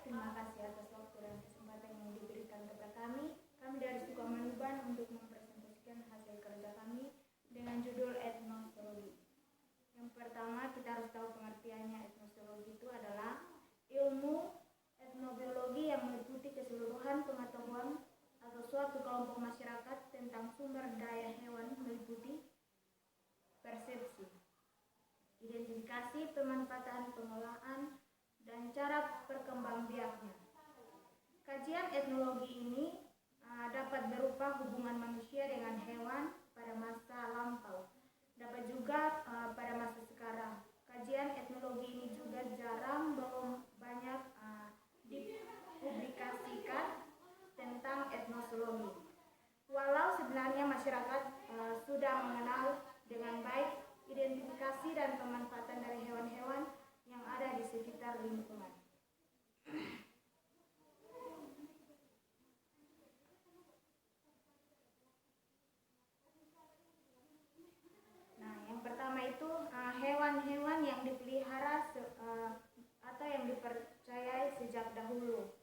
terima kasih atas waktu dan kesempatan yang diberikan kepada kami. Kami dari Suku Amanuban untuk mempresentasikan hasil kerja kami dengan judul etnosologi. Yang pertama, kita harus tahu pengertiannya. Etnosologi itu adalah ilmu etnobiologi yang meliputi keseluruhan pengetahuan atau suatu kelompok masyarakat tentang sumber daya hewan, meliputi persepsi, identifikasi, pemanfaatan, pengolahan, dan cara perkembangbiaknya. Kajian etnologi ini dapat berupa hubungan manusia dengan hewan pada masa lampau, dapat juga pada masa sekarang. Kajian etnologi ini juga belum banyak dipublikasikan tentang etnosologi. Walau sebenarnya masyarakat sudah mengenal dengan baik identifikasi dan pemanfaatan dari hewan-hewan yang ada di sekitar lingkungan. Nah, yang pertama itu hewan-hewan yang dipelihara atau yang dipercayai sejak dahulu.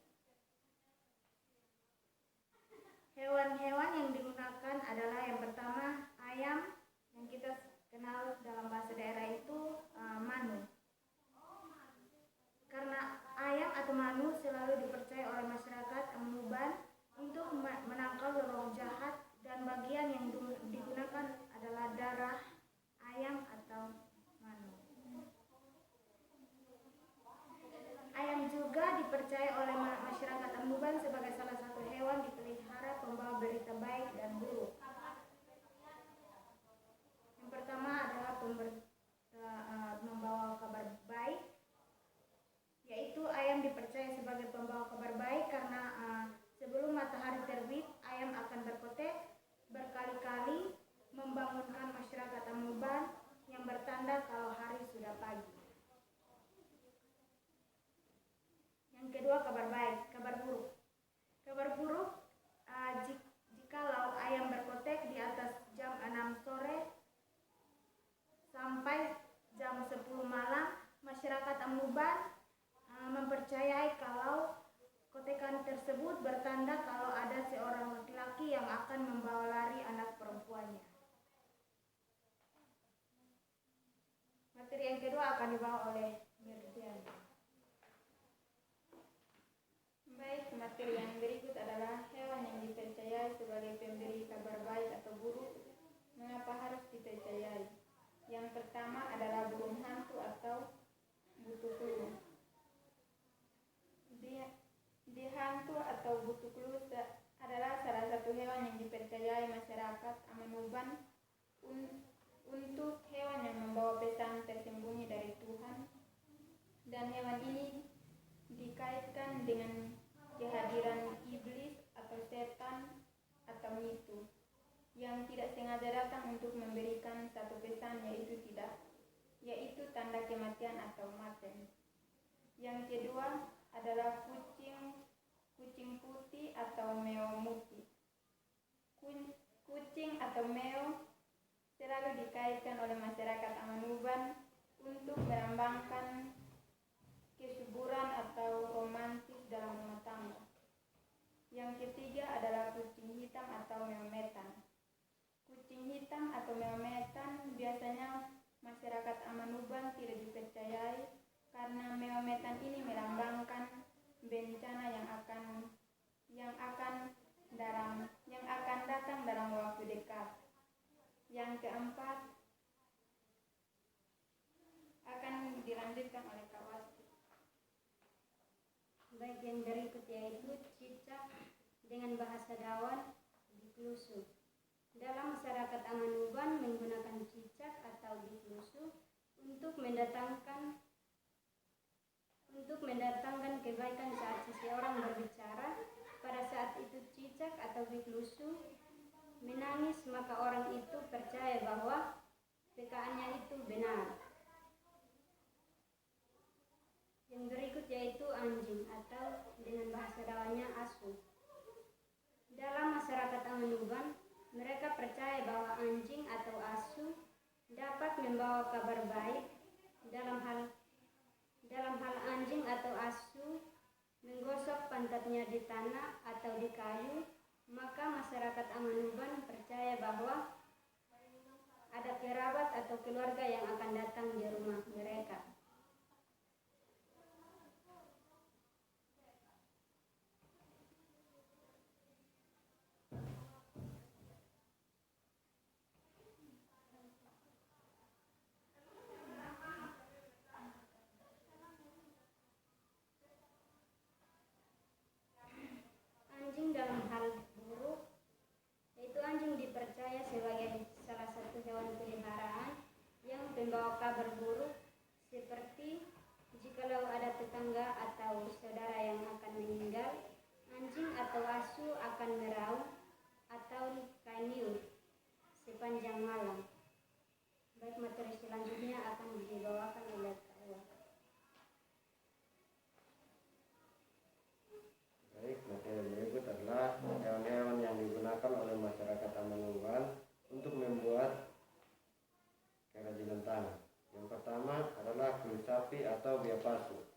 Hewan-hewan yang digunakan adalah yang pertama ayam, yang kita kenal dalam bahasa daerah itu manu. Karena ayam atau manu selalu dipercaya oleh masyarakat Amanuban untuk menangkal roh jahat, dan bagian yang digunakan adalah darah ayam atau manu. Ayam juga dipercaya oleh masyarakat Amanuban sebagai salah satu hewan dipelihara pembawa berita baik dan buruk. Yang pertama adalah membawa kabar baik, yaitu ayam dipercaya sebagai pembawa kabar baik karena sebelum matahari terbit, ayam akan berkotek berkali-kali membangunkan masyarakat Amanuban yang bertanda kalau hari sudah pagi. Yang kedua, kabar baik. Kabar buruk. Kabar buruk jikalau ayam berkotek di atas jam 6 sore sampai jam 10 malam, masyarakat Amanuban mempercayai kalau kotekan tersebut bertanda kalau ada seorang laki-laki yang akan membawa lari anak perempuannya. Materi yang kedua akan dibawa oleh Mirdian. Baik, materi yang berikut adalah hewan yang dipercayai sebagai pemberi kabar baik atau buruk. Mengapa harus dipercayai? Yang pertama adalah burung hantu atau butuklu. Di hantu atau butuklu adalah salah satu hewan yang dipercayai masyarakat Amanuban untuk hewan yang membawa pesan tersembunyi dari Tuhan, dan hewan ini dikaitkan dengan kehadiran iblis atau setan atau mitu yang tidak sengaja datang untuk memberikan satu pesan, yaitu tanda kematian atau maten. Yang kedua adalah kucing putih atau meo muti. Kucing atau meo selalu dikaitkan oleh masyarakat Amanuban untuk melambangkan kesuburan atau romantis dalam rumah tangga. Yang ketiga adalah kucing hitam atau meometan. Kucing hitam atau meometan biasanya masyarakat Amanuban tidak dipercayai karena meometan ini melambangkan bencana yang akan datang dalam waktu dekat. Yang keempat akan dilanjutkan oleh Kawasti. Baik, yang berikut yaitu cicak dengan bahasa Dawan biklusu. Dalam masyarakat Amanuban menggunakan cicak atau biklusu untuk mendatangkan kebaikan saat seseorang berbicara. Pada saat itu cicak atau biklusu menangis, maka orang itu percaya bahwa perkataannya itu benar. Yang berikut yaitu anjing atau dengan bahasa Dawannya asu. Dalam masyarakat Amanuban, mereka percaya bahwa anjing atau asu dapat membawa kabar baik. Dalam hal anjing atau asu tempatnya di tanah atau di kayu, maka masyarakat Amanuban percaya bahwa ada kerabat atau keluarga yang akan datang di rumah mereka. Anjing dalam hal buruk, yaitu anjing dipercaya sebagai salah satu hewan peliharaan yang pembawa kabar buruk, seperti jikalau ada tetangga atau saudara yang akan meninggal, anjing atau asu akan meraung atau kaniu sepanjang malam. Baik, materi selanjutnya akan dibawakan oleh Kak Ua. Baik, materi berikut adalah hewan-hewan yang digunakan oleh masyarakat Amanuban untuk membuat kerajinan tangan. Yang pertama adalah kulit sapi atau bia pasu.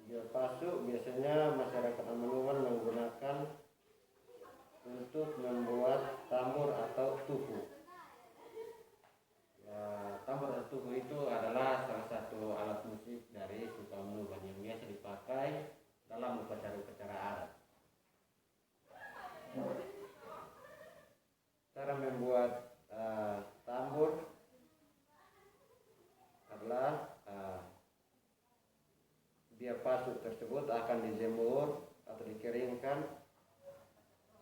Bia pasu biasanya masyarakat Amanuban menggunakan untuk membuat tambur atau tuhu. Tambur atau tuhu itu adalah salah satu alat musik dari suku Amanuban yang biasa dipakai dalam upacara-upacara adat. Cara membuat tambur adalah bia pasu tersebut akan dijemur atau dikeringkan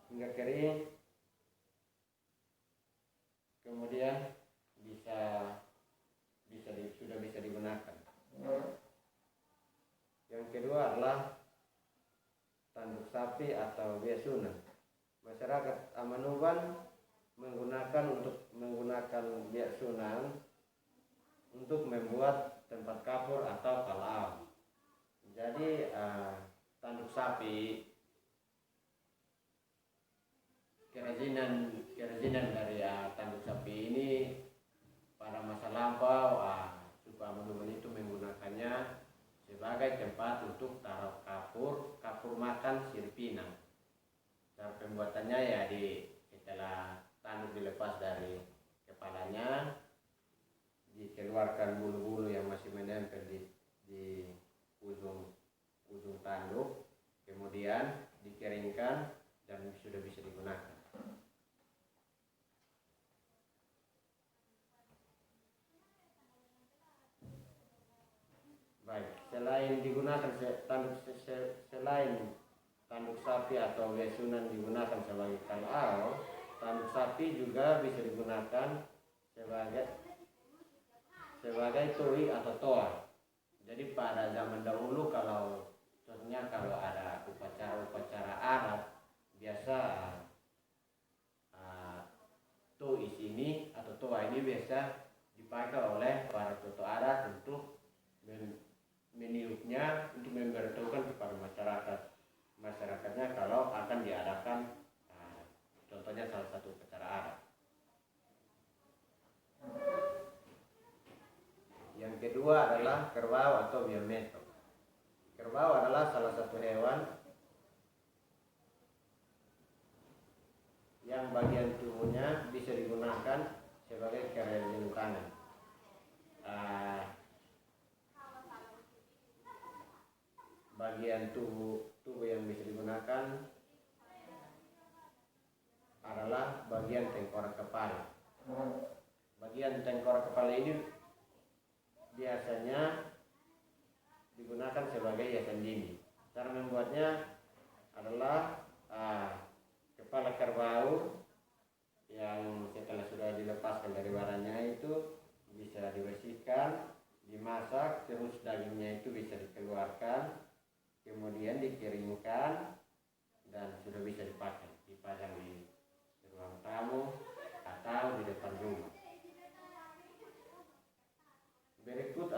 hingga kering, kemudian sudah bisa digunakan. Yang kedua adalah tanduk sapi atau biasunan. Masyarakat Amanuban menggunakan biasunan untuk membuat tempat kapur atau kalau. Jadi tanduk sapi, kerajinan dari tanduk sapi ini pada masa lampau suku Amanuban itu menggunakannya sebagai tempat untuk taruh kapur makan siripinang. Cara pembuatannya ya setelah tanduk dilepas dari kepalanya, dikeluarkan bulu-bulu yang masih menempel di ujung tanduk, kemudian dikeringkan dan sudah bisa digunakan. Baik, selain digunakan selain tanduk sapi atau biasunan digunakan sebagai kalau, tanduk sapi juga bisa digunakan sebagai tui atau toa. Jadi pada zaman dahulu kalau ada upacara adat, biasa tuis ini atau toa ini biasa dipakai oleh para tokoh adat untuk meniupnya, untuk memberitahukan kepada masyarakatnya kalau akan diadakan contohnya salah satu upacara adat. Yang kedua adalah kerbau atau biameto. Kerbau adalah salah satu hewan yang bagian tubuhnya bisa digunakan sebagai kerajinan tangan. Bagian tubuh yang bisa digunakan adalah bagian tengkorak kepala. Bagian tengkorak kepala ini biasanya digunakan sebagai hiasan dinding. Cara membuatnya adalah kepala kerbau yang setelah sudah dilepaskan dari warnanya itu bisa dibersihkan, dimasak, terus dagingnya itu bisa dikeluarkan, kemudian dikeringkan dan sudah bisa dipakai, dipajang di ruang tamu atau di depan rumah. Berikut